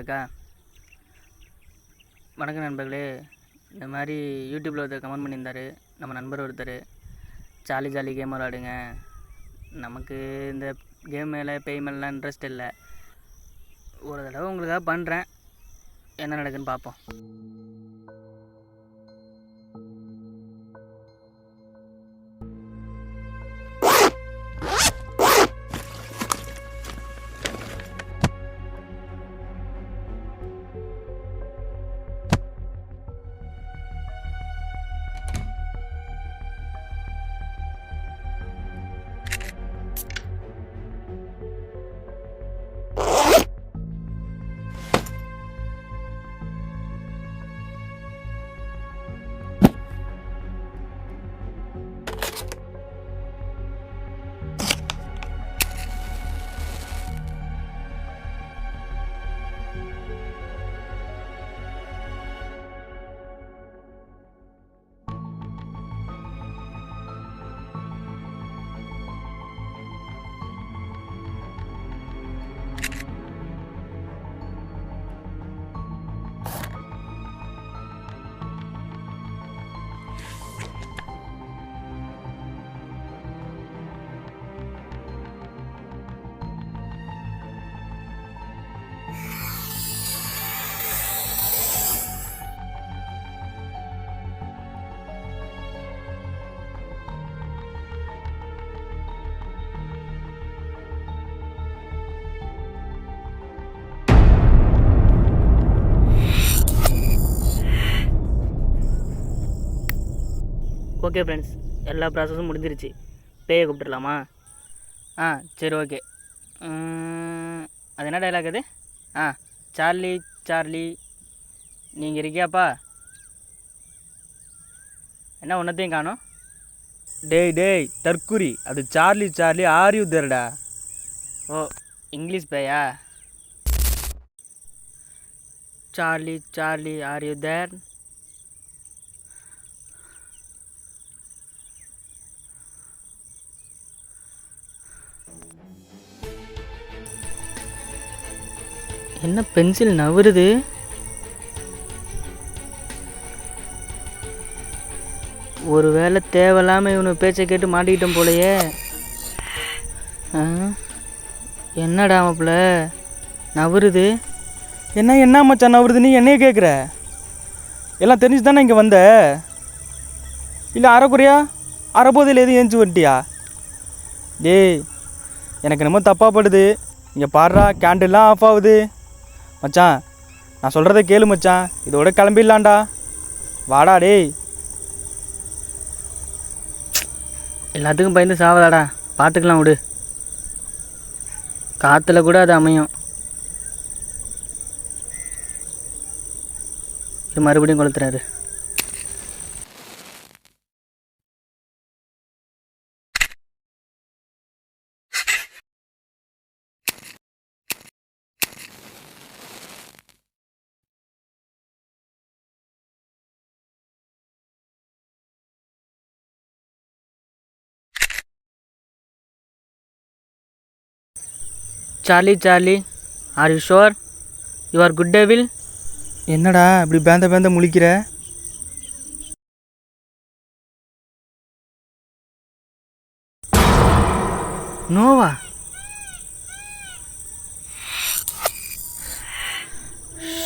இருக்கா? வணக்கம் நண்பர்களே. இந்த மாதிரி யூடியூப்பில் ஒருத்தர் கமெண்ட் பண்ணியிருந்தார். நம்ம நண்பர் ஒருத்தர், ஜாலி கேம் விளாடுங்க, நமக்கு இந்த கேம் மேலே பேய் மேலாம் இன்ட்ரெஸ்ட் இல்லை, ஒரு தடவை உங்களுக்காக பண்ணுறேன், என்ன நடக்குதுன்னு பார்ப்போம். ஓகே ஃப்ரெண்ட்ஸ், எல்லா ப்ராசஸும் முடிஞ்சிருச்சு. பேயை கூப்பிட்டுடலாமா? சரி, ஓகே. அது என்ன டைலாக் அது? சார்லி நீங்கள் இருக்கியாப்பா? என்ன ஒன்றத்தையும் காணோம்? டேய் தற்குறி, அது சார்லி ஆர் யூ தேர்டா? ஓ, இங்கிலீஷ் பேயா? Charlie are you there? என்ன பென்சில் நவருது? ஒரு வேளை தேவையில்லாமல் இவனு பேச்சை கேட்டு மாட்டிக்கிட்டோம் போலையே. என்னடா மாப்பிள்ள நவருது? என்ன மச்சான் நவருது? நீ என்னையே கேட்குற? எல்லாம் தெரிஞ்சு தானே இங்கே வந்த? இல்லை அரைக்குறையா அரைப்போதையில் எதுவும் ஏஞ்சி வந்துட்டியா? டேய், எனக்கு என்னமோ தப்பாக படுது. இங்கே பாடுறா, கேண்டெல்லாம் ஆஃப் ஆகுது. மச்சான், நான் சொல்கிறத கேளு மச்சான், இதோட கிளம்பிடலான்டா. வாடா டேய். எல்லாத்துக்கும் பயந்து சாவதாடா, பார்த்துக்கலாம் விடு. காற்றுல கூட அது அமையும். இது மறுபடியும் கொளுத்துறாரு. Charlie are you sure you are good devil? என்னடா இப்படி பேந்த முழிக்கிற? நோவா?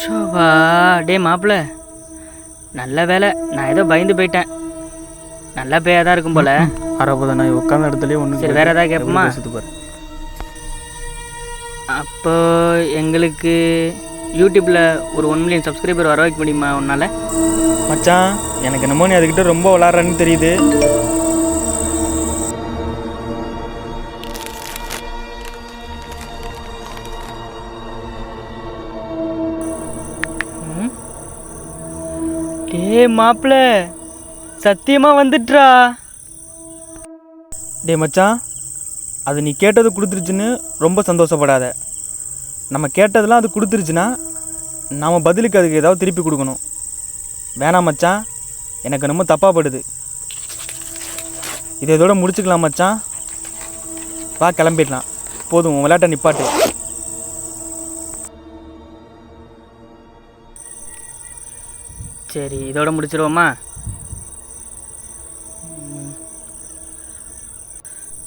ஷோவா? டே மாப்பிள்ள, நல்ல வேலை, நான் ஏதோ பயந்து போயிட்டேன். நல்லா பேயாக தான் இருக்கும் போல. அறப்போதான் நான் உட்காந்த இடத்துலேயே ஒன்று. சரி, வேறு ஏதாவது கேட்போமா? அப்போ எங்களுக்கு யூடியூப்பில் ஒரு 1 மில்லியன் சப்ஸ்கிரைபர் வர வைக்க முடியுமா உன்னால்? மச்சான், எனக்கு என்னமோ நீ அதுக்கிட்ட ரொம்ப விளாட்றன்னு தெரியுது. டே மாப்பிள்ள, சத்தியமாக வந்துட்டுறா. டே மச்சான், அது நீ கேட்டது கொடுத்துருச்சுன்னு ரொம்ப சந்தோஷப்படாத. நம்ம கேட்டதெல்லாம் அது கொடுத்துருச்சுன்னா நாம் பதிலுக்கு அதுக்கு ஏதாவது திருப்பி கொடுக்கணும். வேணாம் மச்சான், எனக்கு ரொம்ப தப்பாக படுது. இதை இதோட முடிச்சுக்கலாம் மச்சான். வா கிளம்பிடலாம். போதும், விளையாட்டை நிப்பாட்டு. சரி இதோட முடிச்சிருவோமா?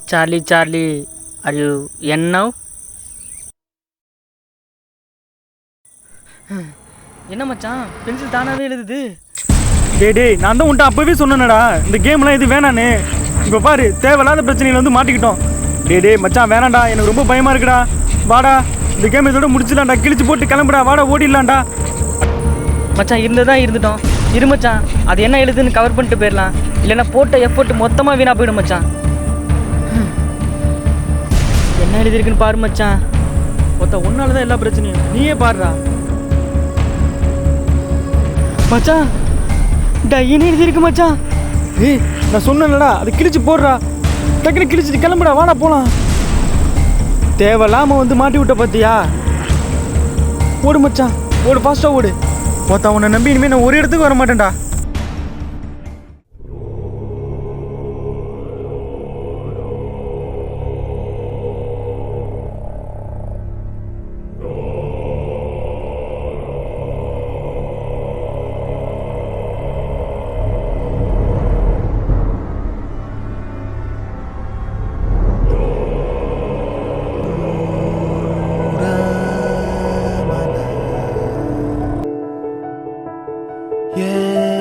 Charlie Charlie are you in now? என்ன மச்சான் பென்சில் தானாகவே எழுதுது? டேய் நான் தான் உன்ட்ட அப்போவே சொன்னேனடா இந்த கேம்லாம் இது வேணான்னு. இப்போ பாரு தேவையில்லாத பிரச்சனையில் வந்து மாட்டிக்கிட்டோம். டேய் மச்சான் வேணாண்டா, எனக்கு ரொம்ப பயமாக இருக்குடா. வாடா இந்த கேம் இதோட முடிச்சிடலாம்டா, கிழிச்சு போட்டு கிளம்புடா, வாடா ஓடிடலாம்டா. மச்சான் இருந்ததான் இருந்துட்டோம். இரு மச்சான், அது என்ன எழுதுன்னு கவர் பண்ணிட்டு போயிடலாம். இல்லைன்னா போட்ட எஃபோர்ட் மொத்தமாக வீணாக போயிடும் மச்சான். என்ன எழுதிருக்குன்னு பாரு மச்சான். ஒன்னால தான் எல்லா பிரச்சனையும், நீயே பாடுறா. மச்சான் டைன்னு எழுதிருக்கு மச்சான். ஏய் நான் சொன்னேன்லடா அது கிழிச்சு போடுறா, டக்குனு கிழிச்சிட்டு கிளம்புடா, வாடா போகலாம். தேவையில்லாமல் வந்து மாட்டி விட்ட பார்த்தியா? ஓடு மச்சான் ஓடு, ஃபாஸ்ட்டாக ஓடு. பார்த்தா உன்னை நம்பி இனிமேல் நான் ஒரு இடத்துக்கு வர மாட்டேன்டா. Yeah.